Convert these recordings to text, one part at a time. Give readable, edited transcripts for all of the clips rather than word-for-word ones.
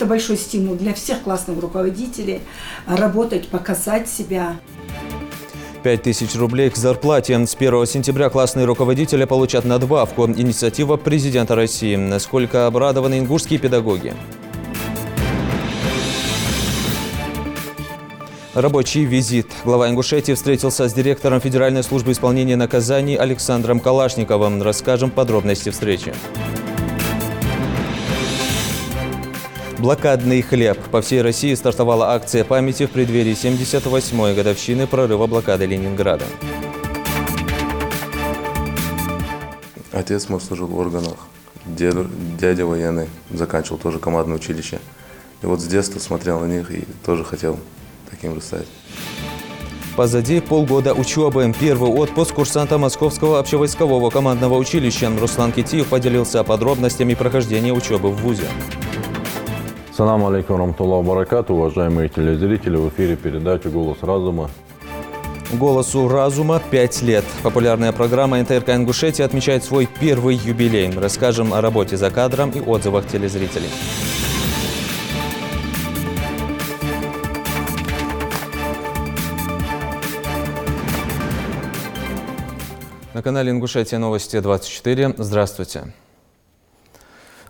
Это большой стимул для всех классных руководителей работать, показать себя. 5000 рублей к зарплате. С 1 сентября классные руководители получат надбавку. Инициатива президента России. Насколько обрадованы ингушские педагоги? Рабочий визит. Глава Ингушетии встретился с директором Федеральной службы исполнения наказаний Александром Калашниковым. Расскажем подробности встречи. Блокадный хлеб. По всей России стартовала акция памяти в преддверии 78-й годовщины прорыва блокады Ленинграда. Отец мой служил в органах. Дядя военный, заканчивал тоже командное училище. И вот с детства смотрел на них и тоже хотел таким же стать. Позади полгода учебы. Первый отпуск курсанта Московского общевойскового командного училища. Руслан Китиев поделился подробностями прохождения учебы в вузе. Салам алейкум рамтуллах баракату, уважаемые телезрители, в эфире передача «Голос разума». «Голосу разума» 5 лет. Популярная программа НТРК Ингушетия отмечает свой первый юбилей. Расскажем о работе за кадром и отзывах телезрителей. На канале Ингушетия новости 24. Здравствуйте.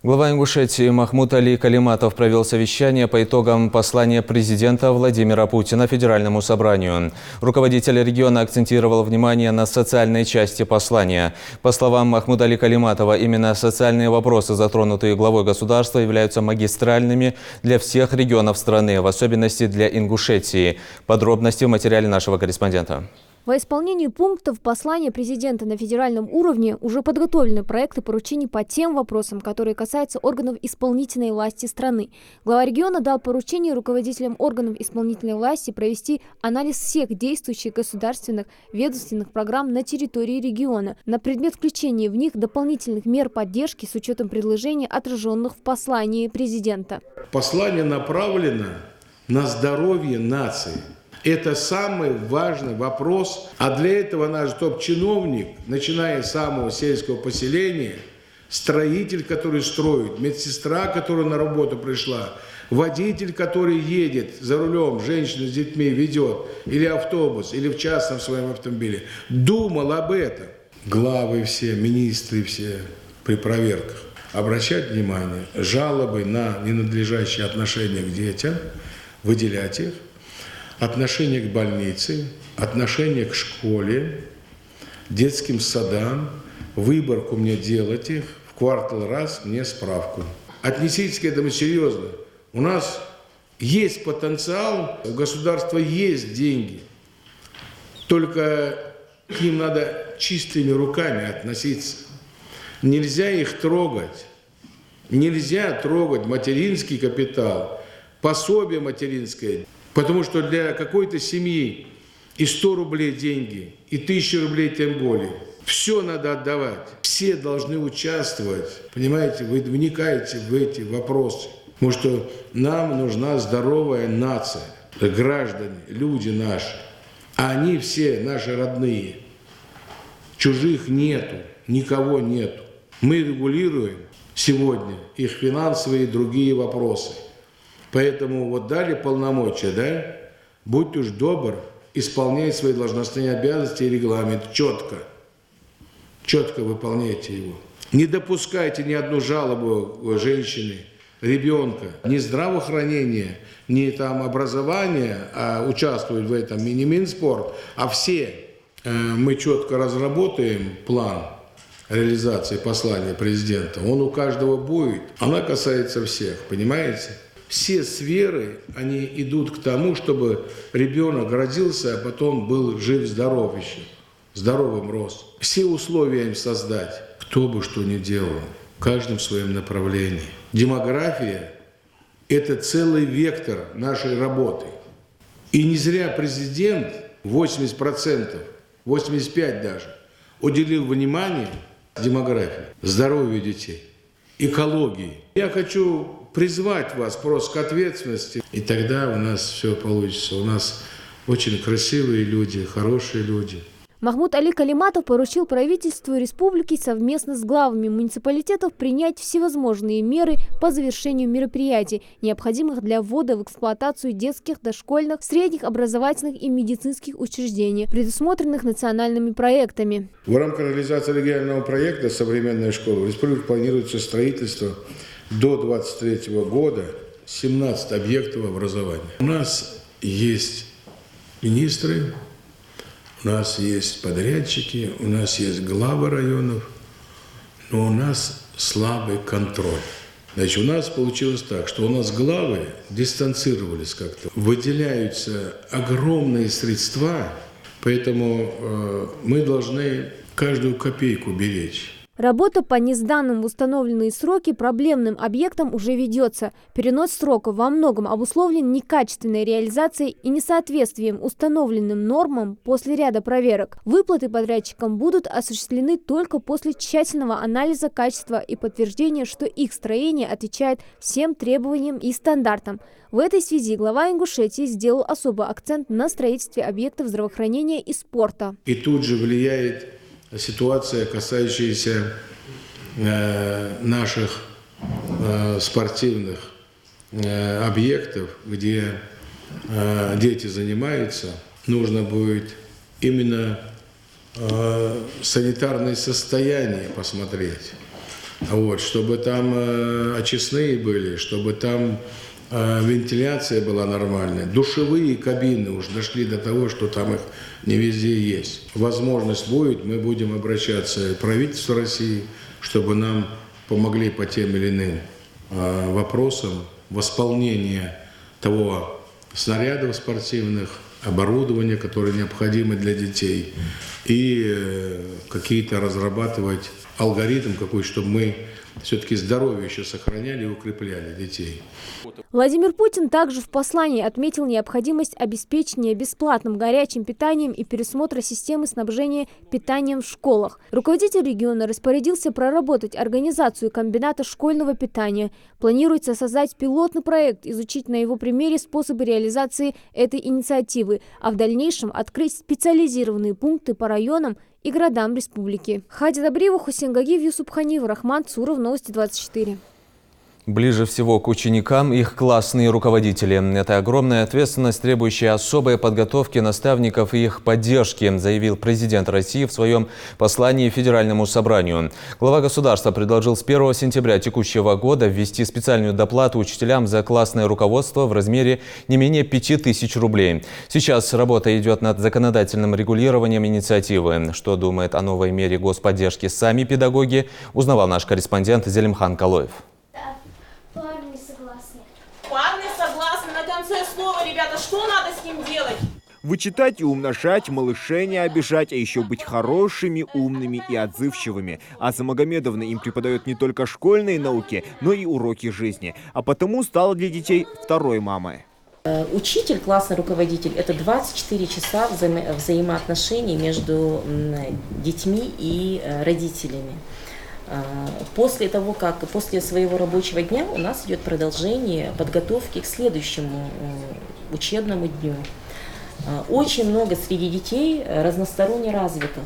Глава Ингушетии Махмуд Али Калиматов провел совещание по итогам послания президента Владимира Путина Федеральному собранию. Руководитель региона акцентировал внимание на социальной части послания. По словам Махмуда Али Калиматова, именно социальные вопросы, затронутые главой государства, являются магистральными для всех регионов страны, в особенности для Ингушетии. Подробности в материале нашего корреспондента. Во исполнении пунктов послания президента на федеральном уровне уже подготовлены проекты поручений по тем вопросам, которые касаются органов исполнительной власти страны. Глава региона дал поручение руководителям органов исполнительной власти провести анализ всех действующих государственных ведомственных программ на территории региона на предмет включения в них дополнительных мер поддержки с учетом предложений, отраженных в послании президента. Послание направлено на здоровье нации. Это самый важный вопрос, а для этого наш топ-чиновник, начиная с самого сельского поселения, строитель, который строит, медсестра, которая на работу пришла, водитель, который едет за рулем, женщина с детьми ведет, или автобус, или в частном своем автомобиле, думал об этом. Главы все, министры все при проверках. Обращать внимание, жалобы на ненадлежащее отношение к детям, выделять их. Отношение к больнице, отношение к школе, детским садам, выборку мне делать их, в квартал раз мне справку. Отнеситесь к этому серьезно. У нас есть потенциал, у государства есть деньги, только к ним надо чистыми руками относиться. Нельзя их трогать, нельзя трогать материнский капитал, пособие материнское. Потому что для какой-то семьи и 100 рублей деньги, и 1000 рублей тем более. Все надо отдавать. Все должны участвовать. Понимаете, вы вникаете в эти вопросы. Потому что нам нужна здоровая нация. Граждане, люди наши. А они все наши родные. Чужих нету, никого нету. Мы регулируем сегодня их финансовые и другие вопросы. Поэтому вот дали полномочия, да? Будь уж добр, исполняй свои должностные обязанности и регламент четко. Четко выполняйте его. Не допускайте ни одну жалобу женщины, ребенка, ни здравоохранения, ни там образования, а участвуют в этом не Минспорт, а все. Мы четко разработаем план реализации послания президента. Он у каждого будет. Она касается всех, понимаете? Все сферы, они идут к тому, чтобы ребенок родился, а потом был жив-здоров еще, здоровым рос. Все условия им создать, кто бы что ни делал, в каждом своем направлении. Демография – это целый вектор нашей работы. И не зря президент 80%, 85% даже, уделил внимание демографии, здоровью детей, экологии. Я хочу призвать вас просто к ответственности, и тогда у нас все получится. У нас очень красивые люди, хорошие люди. Махмуд Али Калиматов поручил правительству республики совместно с главами муниципалитетов принять всевозможные меры по завершению мероприятий, необходимых для ввода в эксплуатацию детских, дошкольных, средних образовательных и медицинских учреждений, предусмотренных национальными проектами. В рамках реализации регионального проекта «Современная школа» в республике планируется строительство до 2023 года 17 объектов образования. У нас есть министры, у нас есть подрядчики, у нас есть главы районов, но у нас слабый контроль. Значит, у нас получилось так, что у нас главы дистанцировались как-то. Выделяются огромные средства, поэтому мы должны каждую копейку беречь. Работа по несданным в установленные сроки проблемным объектам уже ведется. Перенос сроков во многом обусловлен некачественной реализацией и несоответствием установленным нормам после ряда проверок. Выплаты подрядчикам будут осуществлены только после тщательного анализа качества и подтверждения, что их строение отвечает всем требованиям и стандартам. В этой связи глава Ингушетии сделал особый акцент на строительстве объектов здравоохранения и спорта. И тут же влияет ситуация, касающаяся наших спортивных объектов, где дети занимаются. Нужно будет именно санитарное состояние посмотреть, вот, чтобы там очистные были, чтобы там вентиляция была нормальная. Душевые кабины уже дошли до того, что там их не везде есть. Возможность будет, мы будем обращаться к правительству России, чтобы нам помогли по тем или иным вопросам восполнения того снарядов спортивных, оборудования, которое необходимо для детей, и какие-то разрабатывать алгоритм какой, чтобы мы все-таки здоровье еще сохраняли и укрепляли детей. Владимир Путин также в послании отметил необходимость обеспечения бесплатным горячим питанием и пересмотра системы снабжения питанием в школах. Руководитель региона распорядился проработать организацию комбината школьного питания. Планируется создать пилотный проект, изучить на его примере способы реализации этой инициативы, а в дальнейшем открыть специализированные пункты по районам и городам республики. Хади Добриева, Хусейн Гагиев, Юсуп Ханив, Рахман Цуров, Новости 24. Ближе всего к ученикам их классные руководители. Это огромная ответственность, требующая особой подготовки наставников и их поддержки, заявил президент России в своем послании Федеральному собранию. Глава государства предложил с 1 сентября текущего года ввести специальную доплату учителям за классное руководство в размере не менее 5000 рублей. Сейчас работа идет над законодательным регулированием инициативы. Что думает о новой мере господдержки сами педагоги, узнавал наш корреспондент Зелимхан Калоев. Парни согласны на конце слова, ребята, что надо с ним делать? Вычитать и умножать, малышей не обижать, а еще быть хорошими, умными и отзывчивыми. Аза Магомедовна им преподает не только школьные науки, но и уроки жизни. А потому стала для детей второй мамой. Учитель, классный руководитель – это 24 часа взаимоотношений между детьми и родителями. После своего рабочего дня у нас идет продолжение подготовки к следующему учебному дню. Очень много среди детей разносторонне развитых,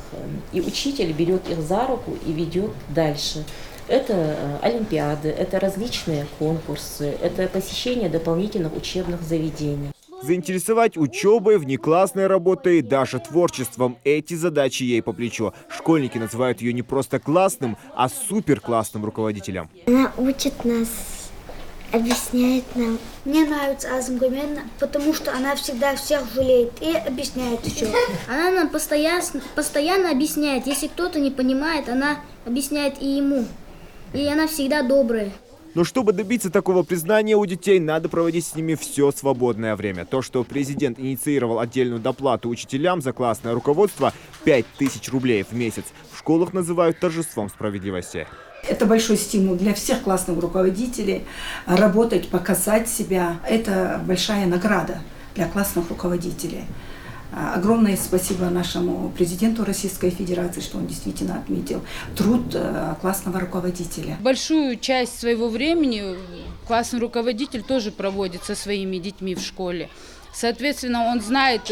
и учитель берет их за руку и ведет дальше. Это олимпиады, это различные конкурсы, это посещение дополнительных учебных заведений. Заинтересовать учебой, внеклассной работой, даже творчеством. Эти задачи ей по плечу. Школьники называют ее не просто классным, а суперклассным руководителем. Она учит нас, объясняет нам. Мне нравится Аза Магомедовна, потому что она всегда всех жалеет и объясняет все. Она нам постоянно объясняет. Если кто-то не понимает, она объясняет и ему. И она всегда добрая. Но чтобы добиться такого признания у детей, надо проводить с ними все свободное время. То, что президент инициировал отдельную доплату учителям за классное руководство 5000 рублей в месяц, в школах называют торжеством справедливости. Это большой стимул для всех классных руководителей работать, показать себя. Это большая награда для классных руководителей. Огромное спасибо нашему президенту Российской Федерации, что он действительно отметил труд классного руководителя. Большую часть своего времени классный руководитель тоже проводит со своими детьми в школе. Соответственно, он знает,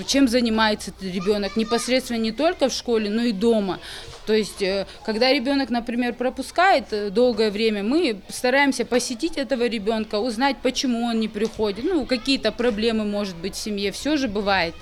чем занимается этот ребенок непосредственно не только в школе, но и дома. То есть, когда ребенок, например, пропускает долгое время, мы стараемся посетить этого ребенка, узнать, почему он не приходит, ну, какие-то проблемы, может быть, в семье, все же бывает.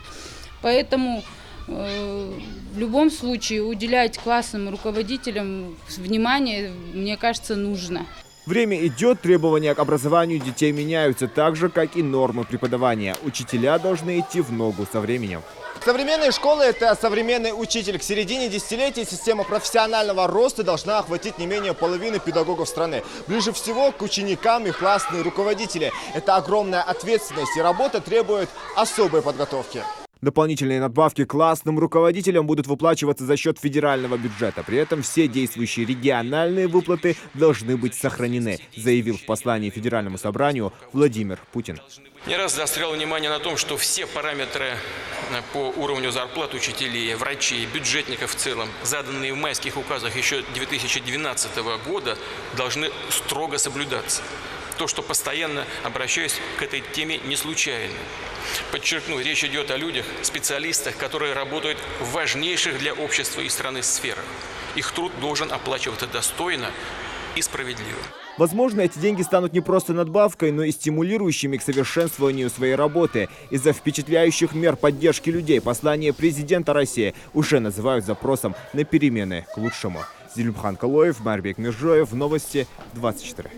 Поэтому в любом случае уделять классным руководителям внимание, мне кажется, нужно. Время идет, требования к образованию детей меняются, так же, как и нормы преподавания. Учителя должны идти в ногу со временем. Современные школы – это современный учитель. К середине десятилетия система профессионального роста должна охватить не менее половины педагогов страны. Ближе всего к ученикам и классные руководители. Это огромная ответственность, и работа требует особой подготовки. Дополнительные надбавки классным руководителям будут выплачиваться за счет федерального бюджета. При этом все действующие региональные выплаты должны быть сохранены, заявил в послании Федеральному собранию Владимир Путин. Не раз заострял внимание на том, что все параметры по уровню зарплат учителей, врачей, бюджетников в целом, заданные в майских указах еще 2012 года, должны строго соблюдаться. То, что постоянно обращаюсь к этой теме, не случайно. Подчеркну, речь идет о людях, специалистах, которые работают в важнейших для общества и страны сферах. Их труд должен оплачиваться достойно и справедливо. Возможно, эти деньги станут не просто надбавкой, но и стимулирующими к совершенствованию своей работы. Из-за впечатляющих мер поддержки людей послание президента России уже называют запросом на перемены к лучшему. Зелимхан Калоев, Марбек Миржоев, Новости 24.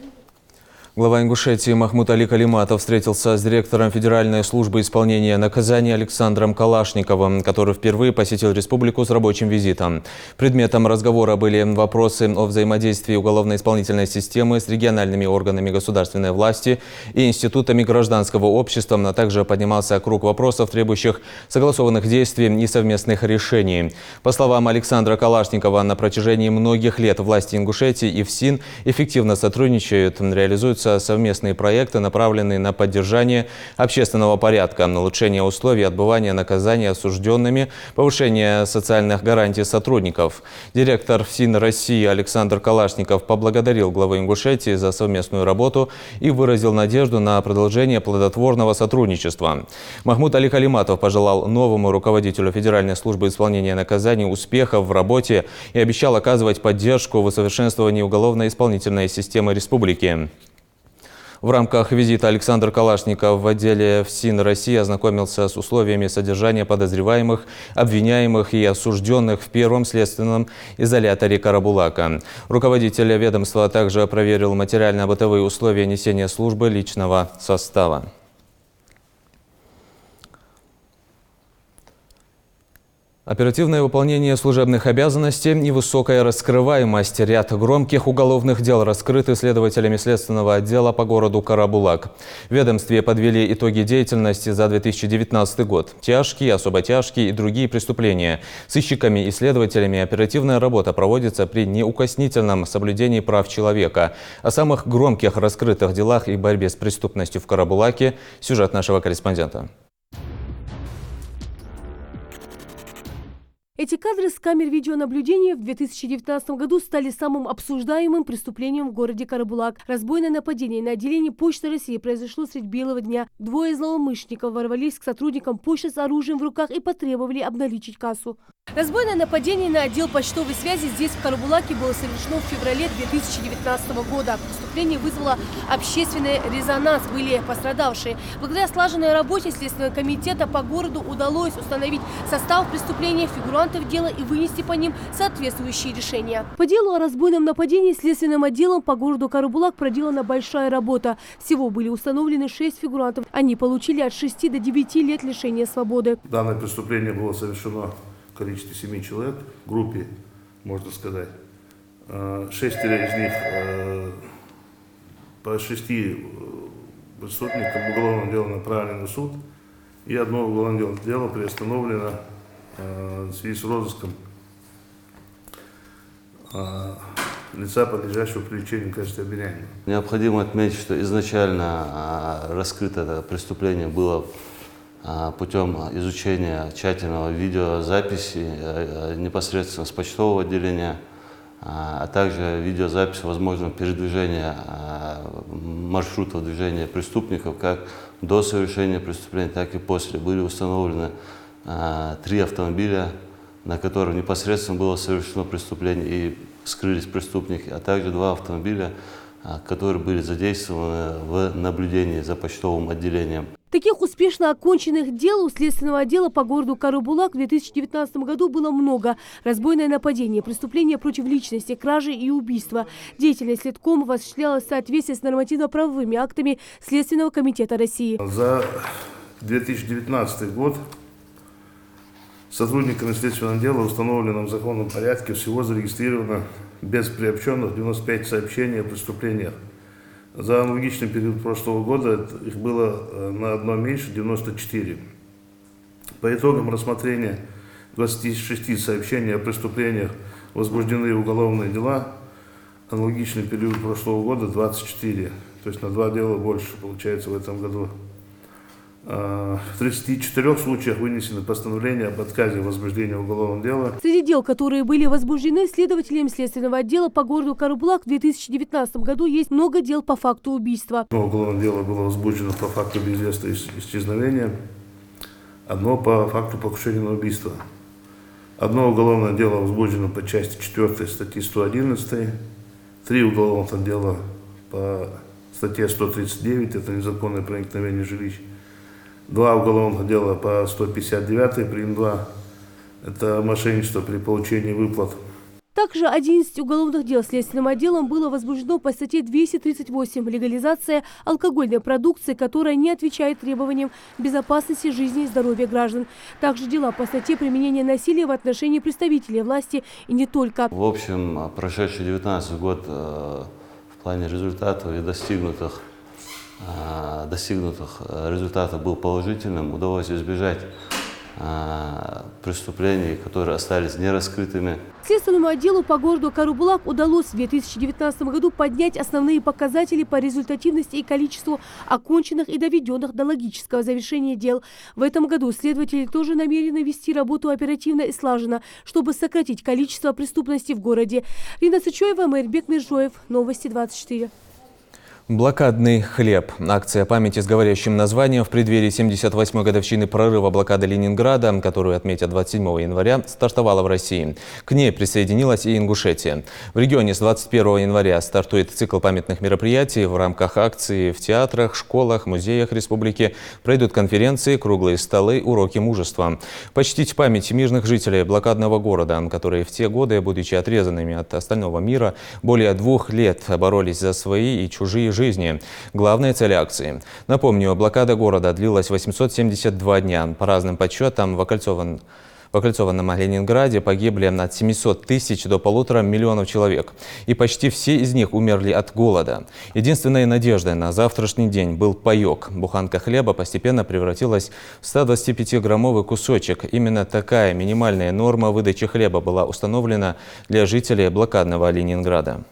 Глава Ингушетии Махмут Али Калиматов встретился с директором Федеральной службы исполнения наказаний Александром Калашниковым, который впервые посетил республику с рабочим визитом. Предметом разговора были вопросы о взаимодействии уголовно-исполнительной системы с региональными органами государственной власти и институтами гражданского общества, а также поднимался круг вопросов, требующих согласованных действий и совместных решений. По словам Александра Калашникова, на протяжении многих лет власти Ингушетии и ФСИН эффективно сотрудничают, реализуют совместные проекты, направленные на поддержание общественного порядка, улучшение условий отбывания наказания осужденными, повышение социальных гарантий сотрудников. Директор ФСИН России Александр Калашников поблагодарил главу Ингушетии за совместную работу и выразил надежду на продолжение плодотворного сотрудничества. Махмут Али Калиматов пожелал новому руководителю Федеральной службы исполнения наказаний успехов в работе и обещал оказывать поддержку в усовершенствовании уголовно-исполнительной системы республики. В рамках визита Александр Калашников в отделе ФСИН России ознакомился с условиями содержания подозреваемых, обвиняемых и осужденных в первом следственном изоляторе Карабулака. Руководитель ведомства также проверил материально-бытовые условия несения службы личного состава. Оперативное выполнение служебных обязанностей и высокая раскрываемость. Ряд громких уголовных дел раскрыты следователями следственного отдела по городу Карабулак. В ведомстве подвели итоги деятельности за 2019 год. Тяжкие, особо тяжкие и другие преступления. Сыщиками и следователями оперативная работа проводится при неукоснительном соблюдении прав человека. О самых громких раскрытых делах и борьбе с преступностью в Карабулаке сюжет нашего корреспондента. Эти кадры с камер видеонаблюдения в 2019 году стали самым обсуждаемым преступлением в городе Карабулак. Разбойное нападение на отделение Почты России произошло средь белого дня. Двое злоумышленников ворвались к сотрудникам почты с оружием в руках и потребовали обналичить кассу. Разбойное нападение на отдел почтовой связи здесь, в Карабулаке, было совершено в феврале 2019 года. Преступление вызвало общественный резонанс, были пострадавшие. Благодаря слаженной работе Следственного комитета по городу удалось установить состав преступления, фигурантов дела и вынести по ним соответствующие решения. По делу о разбойном нападении Следственным отделом по городу Карабулак проделана большая работа. Всего были установлены 6 фигурантов. Они получили от 6 до 9 лет лишения свободы. Данное преступление было совершено в количестве 7 человек, в группе, можно сказать. 6 из них, по 6 преступникам уголовное дело направлено в суд, и одно уголовное дело приостановлено в связи с розыском лица, подлежащего привлечению в качестве обвиняемого. Необходимо отметить, что изначально раскрыто это преступление было путем изучения тщательного видеозаписи непосредственно с почтового отделения, а также видеозапись возможного передвижения маршрутов движения преступников как до совершения преступления, так и после. Были установлены 3 автомобиля, на которых непосредственно было совершено преступление и скрылись преступники, а также 2 автомобиля, которые были задействованы в наблюдении за почтовым отделением. Таких успешно оконченных дел у следственного отдела по городу Карабулак в 2019 году было много. Разбойное нападение, преступления против личности, кражи и убийства. Деятельность следкома осуществлялась в соответствии с нормативно-правовыми актами Следственного комитета России. За 2019 год сотрудниками следственного отдела в установленном законном порядке всего зарегистрировано без приобщенных 95 сообщений о преступлениях. За аналогичный период прошлого года их было на одно меньше, 94. По итогам рассмотрения 26 сообщений о преступлениях возбуждены уголовные дела. Аналогичный период прошлого года 24. То есть на 2 дела больше получается в этом году. В 34 случаях вынесены постановления об отказе в возбуждении уголовного дела. Среди дел, которые были возбуждены следователями следственного отдела по городу Карабулак в 2019 году, есть много дел по факту убийства. Одно уголовное дело было возбуждено по факту безвестного исчезновения, одно по факту покушения на убийство. Одно уголовное дело возбуждено по части 4 статьи 111, 3 уголовных дела по статье 139, это незаконное проникновение в жилищ. 2 уголовных дела по 159 прим. 2, это мошенничество при получении выплат. Также 11 уголовных дел следственным отделом было возбуждено по статье 238 «Легализация алкогольной продукции, которая не отвечает требованиям безопасности жизни и здоровья граждан». Также дела по статье применения насилия в отношении представителей власти и не только. В общем, прошедший 2019 год в плане результатов и достигнутых результатов был положительным. Удалось избежать преступлений, которые остались нераскрытыми. Следственному отделу по городу Карабулак удалось в 2019 году поднять основные показатели по результативности и количеству оконченных и доведенных до логического завершения дел. В этом году следователи тоже намерены вести работу оперативно и слаженно, чтобы сократить количество преступности в городе. Рина Сычоева, Мэрбек Межоев. Новости 24. Блокадный хлеб. Акция памяти с говорящим названием в преддверии 78-й годовщины прорыва блокады Ленинграда, которую отметят 27 января, стартовала в России. К ней присоединилась и Ингушетия. В регионе с 21 января стартует цикл памятных мероприятий. В рамках акции в театрах, школах, музеях республики пройдут конференции, круглые столы, уроки мужества. Почтить память мирных жителей блокадного города, которые в те годы, будучи отрезанными от остального мира, более 2 лет боролись за свои и чужие жизни. Главная цель акции. Напомню, блокада города длилась 872 дня. По разным подсчетам, в окольцованном Ленинграде погибли от 700 тысяч до 1,5 миллиона человек. И почти все из них умерли от голода. Единственной надеждой на завтрашний день был паёк. Буханка хлеба постепенно превратилась в 125-граммовый кусочек. Именно такая минимальная норма выдачи хлеба была установлена для жителей блокадного Ленинграда.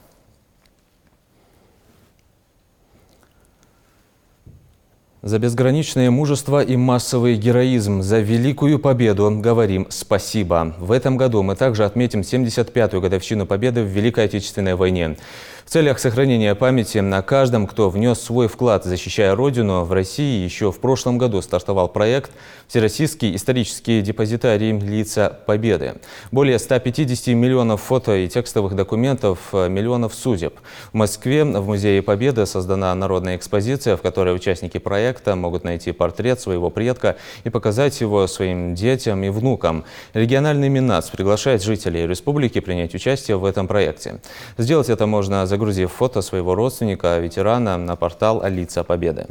За безграничное мужество и массовый героизм, за великую победу говорим спасибо. В этом году мы также отметим 75-ю годовщину победы в Великой Отечественной войне. В целях сохранения памяти о каждом, кто внес свой вклад, защищая Родину, в России еще в прошлом году стартовал проект «Всероссийский исторический депозитарий Лица Победы». Более 150 миллионов фото и текстовых документов, миллионов судеб. В Москве в Музее Победы создана народная экспозиция, в которой участники проекта могут найти портрет своего предка и показать его своим детям и внукам. Региональный Миннац приглашает жителей республики принять участие в этом проекте. Сделать это можно, загрузив фото своего родственника, ветерана, на портал «Лица Победы».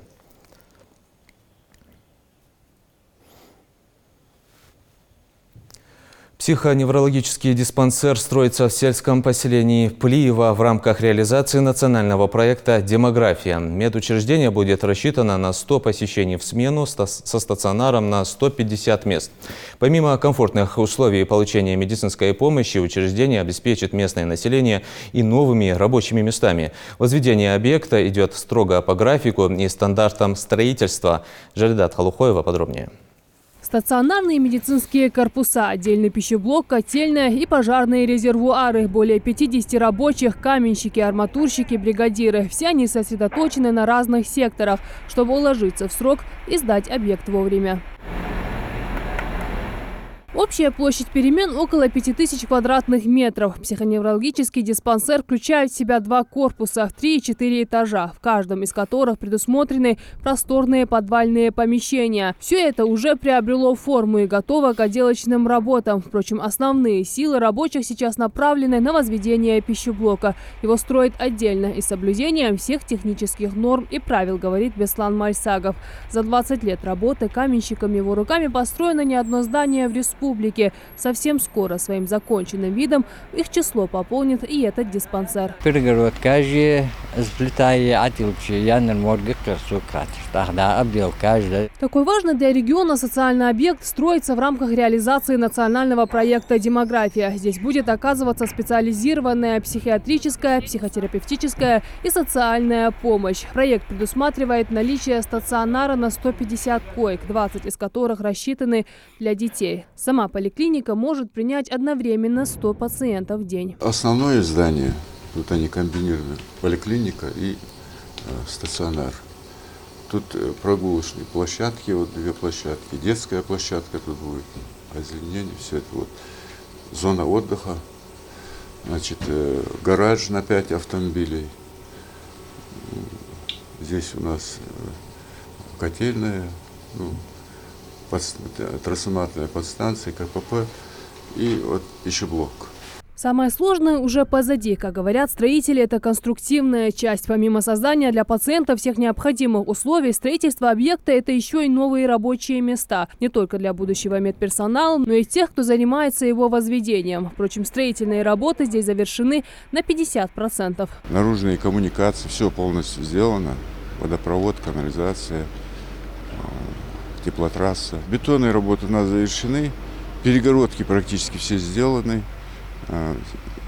Психоневрологический диспансер строится в сельском поселении Плиево в рамках реализации национального проекта «Демография». Медучреждение будет рассчитано на 100 посещений в смену со стационаром на 150 мест. Помимо комфортных условий получения медицинской помощи, учреждение обеспечит местное население и новыми рабочими местами. Возведение объекта идет строго по графику и стандартам строительства. Жалидат Халухоева подробнее. Стационарные медицинские корпуса, отдельный пищеблок, котельная и пожарные резервуары. Более 50 рабочих, каменщики, арматурщики, бригадиры. Все они сосредоточены на разных секторах, чтобы уложиться в срок и сдать объект вовремя. Общая площадь перемен около 5000 квадратных метров. Психоневрологический диспансер включает в себя 2 корпуса, 3 и 4 этажа, в каждом из которых предусмотрены просторные подвальные помещения. Все это уже приобрело форму и готово к отделочным работам. Впрочем, основные силы рабочих сейчас направлены на возведение пищеблока. Его строят отдельно и с соблюдением всех технических норм и правил, говорит Беслан Мальсагов. За 20 лет работы каменщиками его руками построено не одно здание в республике. Совсем скоро своим законченным видом их число пополнит и этот диспансер. Такой важный для региона социальный объект строится в рамках реализации национального проекта «Демография». Здесь будет оказываться специализированная психиатрическая, психотерапевтическая и социальная помощь. Проект предусматривает наличие стационара на 150 коек, 20 из которых рассчитаны для детей. Сама поликлиника может принять одновременно 100 пациентов в день. Основное здание, тут они комбинированы, поликлиника и стационар. Тут прогулочные площадки, вот 2 площадки, детская площадка тут будет, озеленение, все это вот. Зона отдыха, значит, гараж на 5 автомобилей. Здесь у нас котельная, трансформаторная подстанция, КПП и вот пищеблок. Самое сложное уже позади. Как говорят строители, это конструктивная часть. Помимо создания для пациентов всех необходимых условий, строительство объекта – это еще и новые рабочие места. Не только для будущего медперсонала, но и тех, кто занимается его возведением. Впрочем, строительные работы здесь завершены на 50%. Наружные коммуникации, все полностью сделано. Водопровод, канализация, теплотрасса. Бетонные работы у нас завершены. Перегородки практически все сделаны.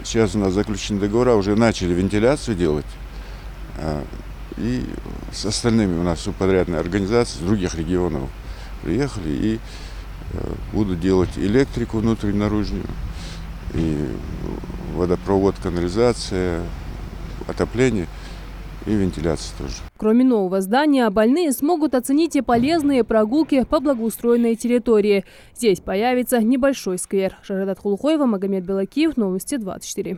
Сейчас у нас заключены договора, уже начали вентиляцию делать. И с остальными у нас субподрядные организации с других регионов приехали и будут делать электрику внутреннюю, наружную, и водопровод, канализация, отопление и вентиляция тоже. Кроме нового здания, больные смогут оценить и полезные прогулки по благоустроенной территории. Здесь появится небольшой сквер. Шахрадат Хулухоева, Магомед Белакиев, Новости 24.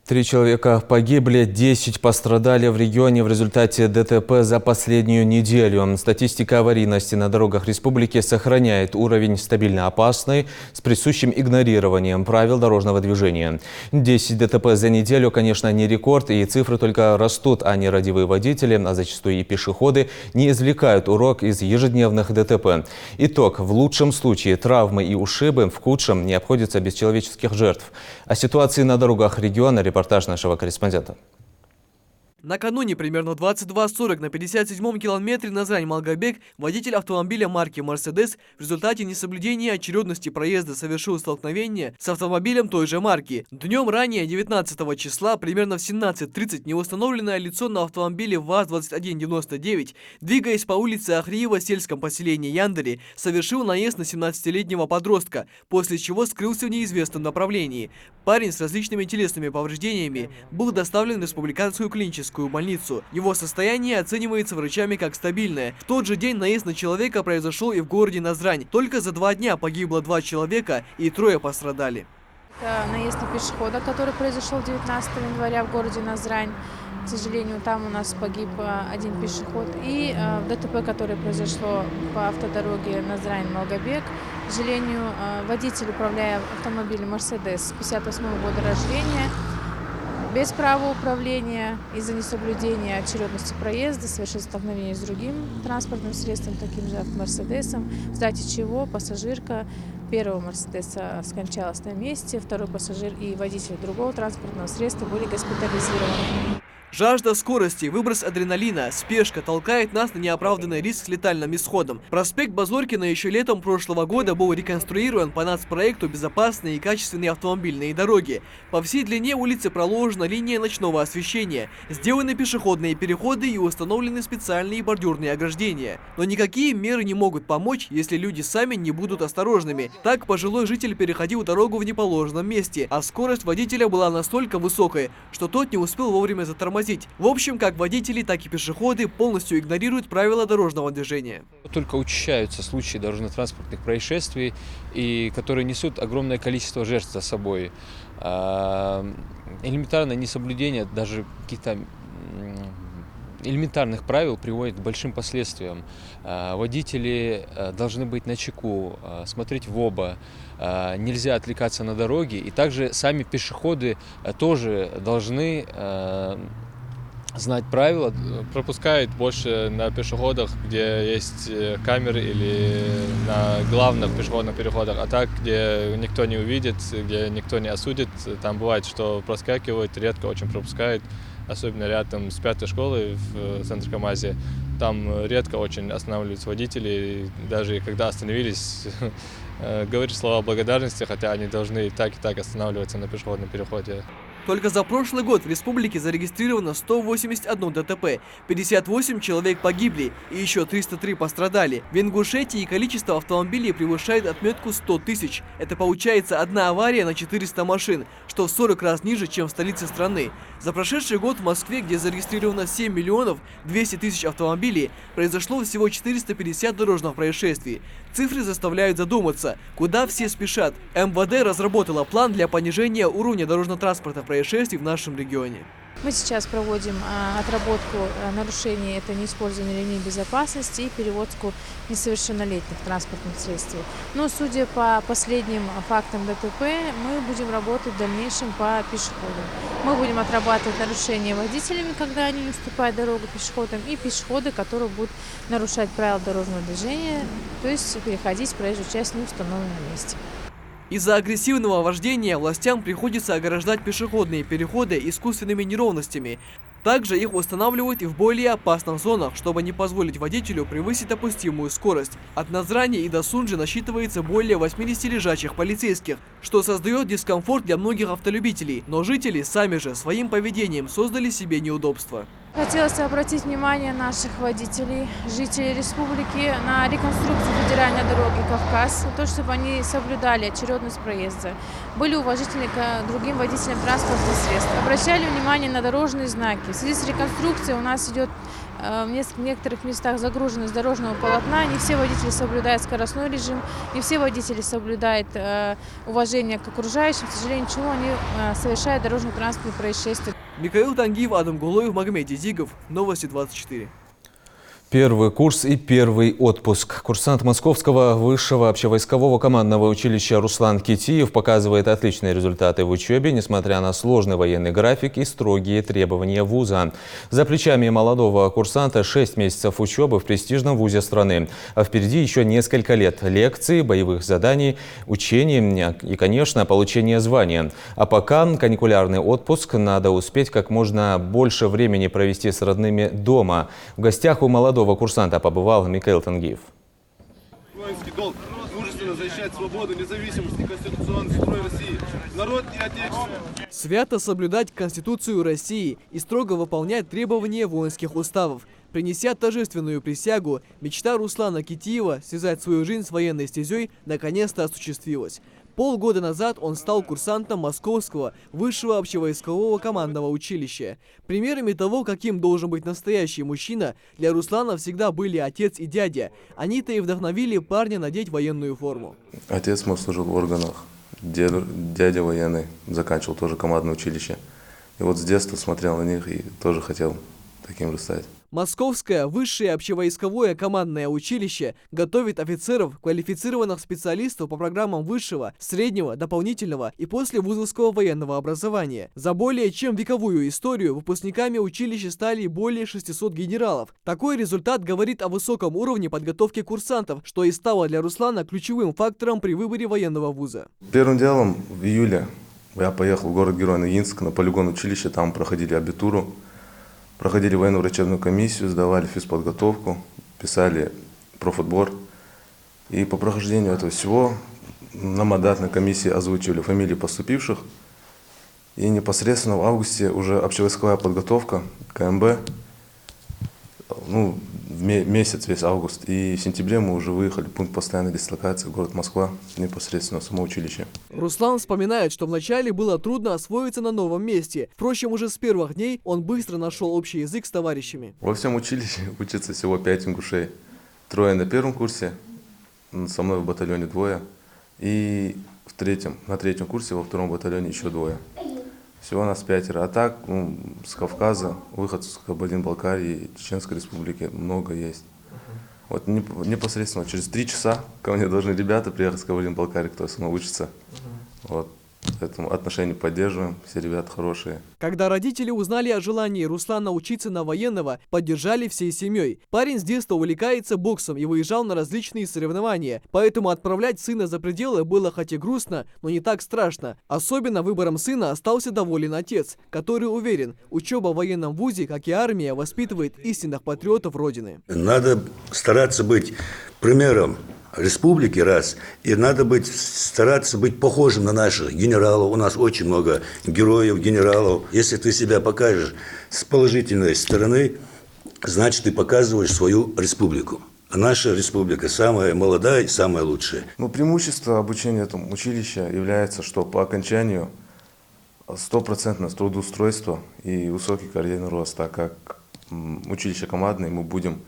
3 человека погибли, 10 пострадали в регионе в результате ДТП за последнюю неделю. Статистика аварийности на дорогах республики сохраняет уровень стабильно опасный с присущим игнорированием правил дорожного движения. 10 ДТП за неделю, конечно, не рекорд, и цифры только растут, а нерадивые водители, а зачастую и пешеходы, не извлекают урок из ежедневных ДТП. Итог: в лучшем случае травмы и ушибы, в худшем не обходятся без человеческих жертв. О ситуации на дорогах региона репортаж нашего корреспондента. Накануне примерно в 22:40 на 57-м километре Назрань-Малгобек водитель автомобиля марки «Мерседес» в результате несоблюдения очередности проезда совершил столкновение с автомобилем той же марки. Днем ранее, 19 числа, примерно в 17:30, неустановленное лицо на автомобиле ВАЗ-2199, двигаясь по улице Ахриева в сельском поселении Яндари, совершил наезд на 17-летнего подростка, после чего скрылся в неизвестном направлении. Парень с различными телесными повреждениями был доставлен в республиканскую клиническую больницу. Его состояние оценивается врачами как стабильное. В тот же день наезд на человека произошел и в городе Назрань. Только за 2 дня погибло 2 человека и 3 пострадали. Это наезд на пешехода, который произошел 19 января в городе Назрань. К сожалению, там у нас погиб 1 пешеход. И ДТП, которое произошло по автодороге Назрань-Малгобек. К сожалению, водитель, управляя автомобилем «Мерседес» 58 года рождения, без права управления из-за несоблюдения очередности проезда совершил столкновение с другим транспортным средством, таким же «Мерседесом», в результате чего пассажирка первого «Мерседеса» скончалась на месте, 2-й пассажир и водитель другого транспортного средства были госпитализированы. Жажда скорости, выброс адреналина, спешка толкает нас на неоправданный риск с летальным исходом. Проспект Базоркина еще летом прошлого года был реконструирован по нацпроекту «Безопасные и качественные автомобильные дороги». По всей длине улицы проложена линия ночного освещения, сделаны пешеходные переходы и установлены специальные бордюрные ограждения. Но никакие меры не могут помочь, если люди сами не будут осторожными. Так пожилой житель переходил дорогу в неположенном месте, а скорость водителя была настолько высокой, что тот не успел вовремя затормозить. В общем, как водители, так и пешеходы полностью игнорируют правила дорожного движения. Только учащаются случаи дорожно-транспортных происшествий, и которые несут огромное количество жертв за собой. Элементарное несоблюдение даже каких-то элементарных правил приводит к большим последствиям. Водители должны быть начеку, смотреть в оба, нельзя отвлекаться на дороге, и также сами пешеходы тоже должны знать правила. Пропускают больше на пешеходах, где есть камеры, или на главных пешеходных переходах, а так, где никто не увидит, где никто не осудит. Там бывает, что проскакивают, редко очень пропускают, особенно рядом с 5-й школой в центре Камазе. Там редко очень останавливаются водители, и даже когда остановились, говорят слова благодарности, хотя они должны и так останавливаться на пешеходном переходе. Только за прошлый год в республике зарегистрировано 181 ДТП, 58 человек погибли и еще 303 пострадали. В Ингушетии количество автомобилей превышает отметку 100 тысяч. Это получается одна авария на 400 машин, что в 40 раз ниже, чем в столице страны. За прошедший год в Москве, где зарегистрировано 7 миллионов 200 тысяч автомобилей, произошло всего 450 дорожных происшествий. Цифры заставляют задуматься, куда все спешат. МВД разработала план для понижения уровня дорожно-транспортных происшествий в нашем регионе. Мы сейчас проводим отработку нарушений, это неиспользование ремней безопасности и перевозку несовершеннолетних транспортных средств. Но судя по последним фактам ДТП, мы будем работать в дальнейшем по пешеходам. Мы будем отрабатывать нарушения водителями, когда они не уступают дорогу пешеходам, и пешеходы, которые будут нарушать правила дорожного движения, то есть переходить проезжую часть в неустановленном месте. Из-за агрессивного вождения властям приходится ограждать пешеходные переходы искусственными неровностями. Также их устанавливают и в более опасных зонах, чтобы не позволить водителю превысить допустимую скорость. От Назрани и до Сунджи насчитывается более 80 лежачих полицейских, что создает дискомфорт для многих автолюбителей, но жители сами же своим поведением создали себе неудобства. Хотелось обратить внимание наших водителей, жителей республики на реконструкцию федеральной дороги Кавказ, то, чтобы они соблюдали очередность проезда, были уважительны к другим водителям транспортных средств, обращали внимание на дорожные знаки. В связи с реконструкцией у нас идет в некоторых местах загруженность дорожного полотна, не все водители соблюдают скоростной режим, не все водители соблюдают уважение к окружающим, к сожалению, чего они совершают дорожно-транспортные происшествия. Михаил Тангиев, Адам Гулоев, Магомед Дизигов. Новости 24. Первый курс и первый отпуск. Курсант Московского высшего общевойскового командного училища Руслан Китиев показывает отличные результаты в учебе, несмотря на сложный военный график и строгие требования вуза. За плечами молодого курсанта 6 месяцев учебы в престижном вузе страны. А впереди еще несколько лет лекций, боевых заданий, учений и, конечно, получение звания. А пока каникулярный отпуск, надо успеть как можно больше времени провести с родными дома. В гостях у молодого курсанта побывал Михаил Тангиев. Воинский долг – мужественно защищать свободу, независимость и конституционный строй России, народ и отечество. Свято соблюдать Конституцию России и строго выполнять требования воинских уставов. Принеся торжественную присягу, мечта Руслана Китиева связать свою жизнь с военной стезей наконец-то осуществилась. Полгода назад он стал курсантом Московского высшего общевойскового командного училища. Примерами того, каким должен быть настоящий мужчина, для Руслана всегда были отец и дядя. Они-то и вдохновили парня надеть военную форму. Отец мой служил в органах, дядя военный, заканчивал тоже командное училище. И вот с детства смотрел на них и тоже хотел таким же стать. Московское высшее общевойсковое командное училище готовит офицеров, квалифицированных специалистов по программам высшего, среднего, дополнительного и послевузовского военного образования. За более чем вековую историю выпускниками училища стали более 600 генералов. Такой результат говорит о высоком уровне подготовки курсантов, что и стало для Руслана ключевым фактором при выборе военного вуза. Первым делом в июле я поехал в город-герой Ногинск на полигон училища, там проходили абитуру. проходили военно-врачебную комиссию, сдавали физподготовку, писали профотбор. И по прохождению этого всего на мандатной комиссии озвучивали фамилии поступивших. И непосредственно в августе уже общевойсковая подготовка, КМБ, месяц весь август. И в сентябре мы уже выехали в пункт постоянной дислокации, город Москва, непосредственно в само училище. Руслан вспоминает, что вначале было трудно освоиться на новом месте. Впрочем, уже с первых дней он быстро нашел общий язык с товарищами. Во всем училище учатся всего 5 ингушей. 3 на первом курсе, со мной в батальоне 2. И на третьем курсе во 2 батальоне еще 2. Всего нас 5. А так, с Кавказа, выходцев с Кабардино-Балкарии, Чеченской республики много есть. Вот непосредственно через 3 часа ко мне должны ребята приехать с Кабардино-Балкарии, кто со мной учится. Вот. Поэтому отношения поддерживаем, все ребята хорошие. Когда родители узнали о желании Руслана учиться на военного, поддержали всей семьей. Парень с детства увлекается боксом и выезжал на различные соревнования. Поэтому отправлять сына за пределы было хоть и грустно, но не так страшно. Особенно выбором сына остался доволен отец, который уверен, учеба в военном вузе, как и армия, воспитывает истинных патриотов Родины. Надо стараться быть примером республики, раз, и надо стараться быть похожим на наших генералов. У нас очень много героев, генералов. Если ты себя покажешь с положительной стороны, значит, ты показываешь свою республику. А наша республика самая молодая и самая лучшая. Преимущество обучения в этом училище является, что по окончанию 100% трудоустройство и высокий карьерный рост, так как училище командное, мы будем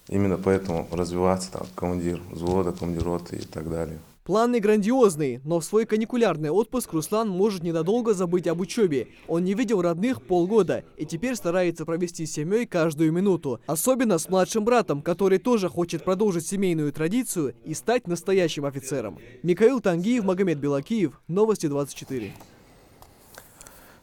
именно поэтому развиваться, командир взвода, командир роты и так далее. Планы грандиозные, но в свой каникулярный отпуск Руслан может ненадолго забыть об учебе. Он не видел родных полгода и теперь старается провести с семьей каждую минуту. Особенно с младшим братом, который тоже хочет продолжить семейную традицию и стать настоящим офицером. Михаил Тангиев, Магомед Белакиев, Новости 24.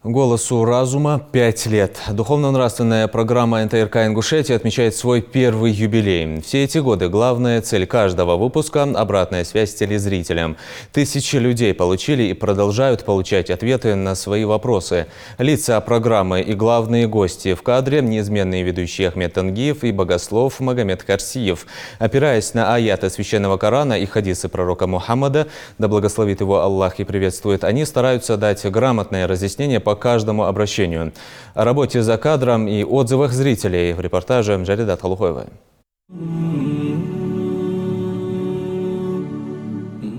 «Голосу разума» 5 лет. Духовно-нравственная программа НТРК Ингушетии отмечает свой первый юбилей. Все эти годы главная цель каждого выпуска – обратная связь с телезрителям. Тысячи людей получили и продолжают получать ответы на свои вопросы. Лица программы и главные гости в кадре – неизменные ведущие Ахмед Тангиев и богослов Магомед Карсиев. Опираясь на аяты Священного Корана и хадисы пророка Мухаммада, да благословит его Аллах и приветствует, они стараются дать грамотное разъяснение по каждому обращению. О работе за кадром и отзывах зрителей в репортаже Джаридат Халухоевой.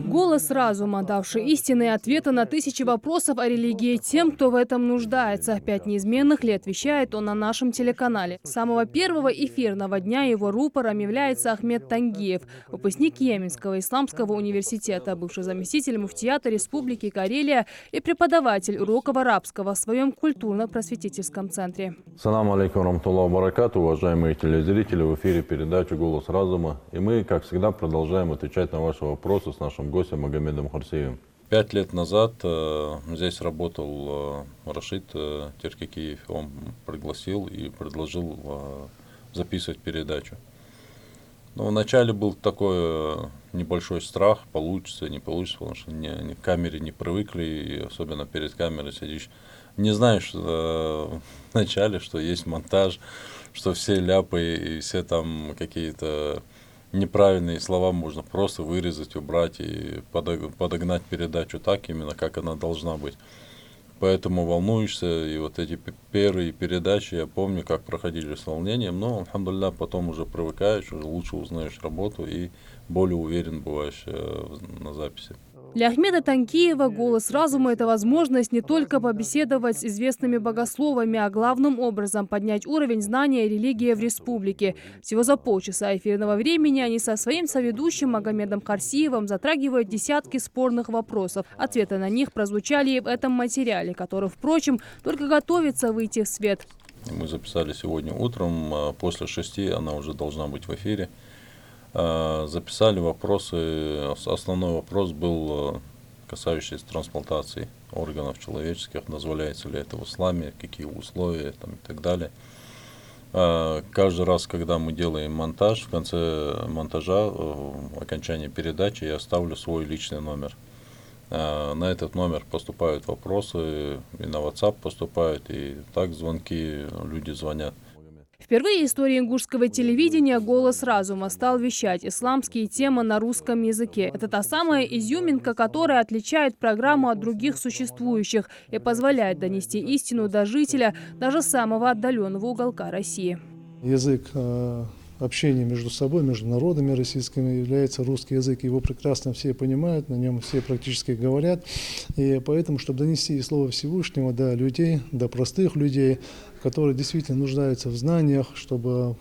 Голос разума, давший истинные ответы на тысячи вопросов о религии тем, кто в этом нуждается. 5 неизменных лет вещает он на нашем телеканале. С самого первого эфирного дня его рупором является Ахмед Тангиев, выпускник Йеменского исламского университета, бывший заместитель муфтията Республики Карелия и преподаватель уроков арабского в своем культурно-просветительском центре. Салам алейкум рамтуллаху баракату, уважаемые телезрители, в эфире передача «Голос разума». И мы, как всегда, продолжаем отвечать на ваши вопросы с нашим гостем Магомедом Карсиевым. 5 лет назад здесь работал Рашид Теркикиев. Он пригласил и предложил записывать передачу. Но вначале был такой небольшой страх, получится, не получится, потому что к камере не привыкли, и особенно перед камерой сидишь. Не знаешь вначале, что есть монтаж, что все ляпы и все там какие-то неправильные слова можно просто вырезать, убрать и подогнать передачу так, именно как она должна быть. Поэтому волнуешься, и вот эти первые передачи, я помню, как проходили с волнением, но, алхамдулилля, потом уже привыкаешь, уже лучше узнаешь работу и более уверен бываешь на записи. Для Ахмеда Тангиева «Голос разума» – это возможность не только побеседовать с известными богословами, а главным образом поднять уровень знания религии в республике. Всего за полчаса эфирного времени они со своим соведущим Магомедом Карсиевым затрагивают десятки спорных вопросов. Ответы на них прозвучали и в этом материале, который, впрочем, только готовится выйти в свет. Мы записали сегодня утром, после 6 она уже должна быть в эфире. Записали вопросы. Основной вопрос был касающийся трансплантации органов человеческих. Дозволяется ли это в исламе, какие условия там, и так далее. Каждый раз, когда мы делаем монтаж, в конце монтажа, в окончании передачи, я ставлю свой личный номер. На этот номер поступают вопросы, и на WhatsApp поступают, и так звонки, люди звонят. Впервые в истории ингушского телевидения «Голос разума» стал вещать исламские темы на русском языке. Это та самая изюминка, которая отличает программу от других существующих и позволяет донести истину до жителя даже самого отдаленного уголка России. Язык общения между собой, между народами российскими является русский язык. Его прекрасно все понимают, на нем все практически говорят. И поэтому, чтобы донести Слово Всевышнего до людей, до простых людей, которые действительно нуждаются в знаниях, чтобы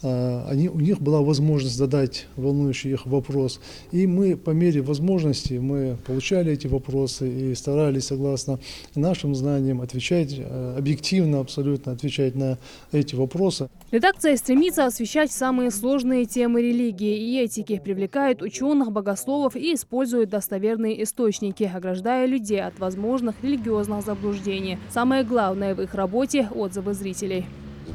у них была возможность задать волнующий их вопрос. И мы по мере возможности мы получали эти вопросы и старались, согласно нашим знаниям, отвечать объективно, абсолютно отвечать на эти вопросы. Редакция стремится освещать самые сложные темы религии и этики, привлекает ученых, богословов и использует достоверные источники, ограждая людей от возможных религиозных заблуждений. Самое главное в их работе – отзывы зрителей.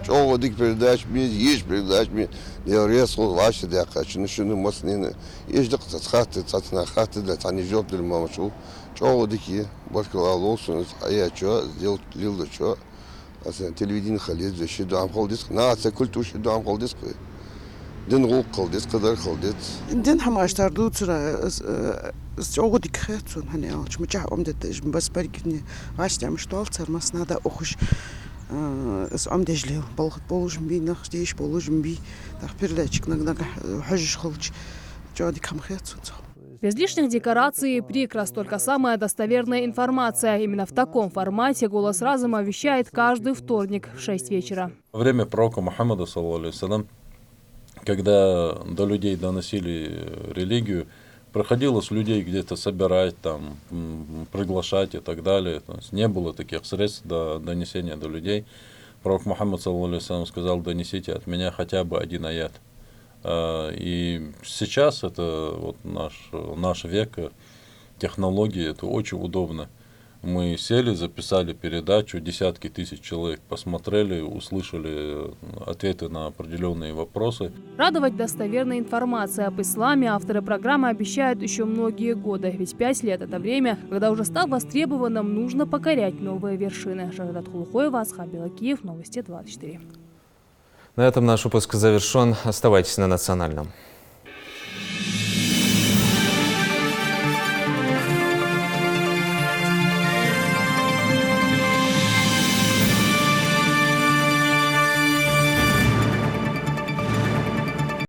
Çoğudik передач mi, есть передач ми, я резко ваши дяка, шunu маснины, есть дак цатхаты, цатнахаты, да тани жоб дил мамашу, çoğudiki, başka olsun, aya ço, сделать лилда ço, асан телевидение хализ, şi duam kaldız, na asa kultu şi duam kaldız ki, din gul kaldız, kadar kaldız. Din hamaştar dutsura, çoğudik xetsun, hani alç, mıçah omdet, bas bergini, vaştım что alçarmas nada okuş. Амдежлил, балхат положим би, нахдиш положим би, так передатчик нагнаг хажиш холч, чёдик хамхетсунцо. Без лишних декораций и прикрас, только самая достоверная информация. Именно в таком формате «Голос разума» вещает каждый вторник в 6 вечера. Во время пророка Мухаммада, саллаллаху, когда до людей доносили религию, приходилось людей где-то собирать, там, приглашать и так далее. То есть не было таких средств до донесения до людей. Пророк Мухаммад, саллаллаху, сказал: донесите от меня хотя бы один аят. И сейчас это вот наш век, технологии, это очень удобно. Мы сели, записали передачу, десятки тысяч человек посмотрели, услышали ответы на определенные вопросы. Радовать достоверной информацией об исламе авторы программы обещают еще многие годы. Ведь 5 лет – это время, когда уже став востребованным, нужно покорять новые вершины. Жагадат Хулухоева, Асхаб Белакиев, Новости 24. На этом наш выпуск завершен. Оставайтесь на Национальном.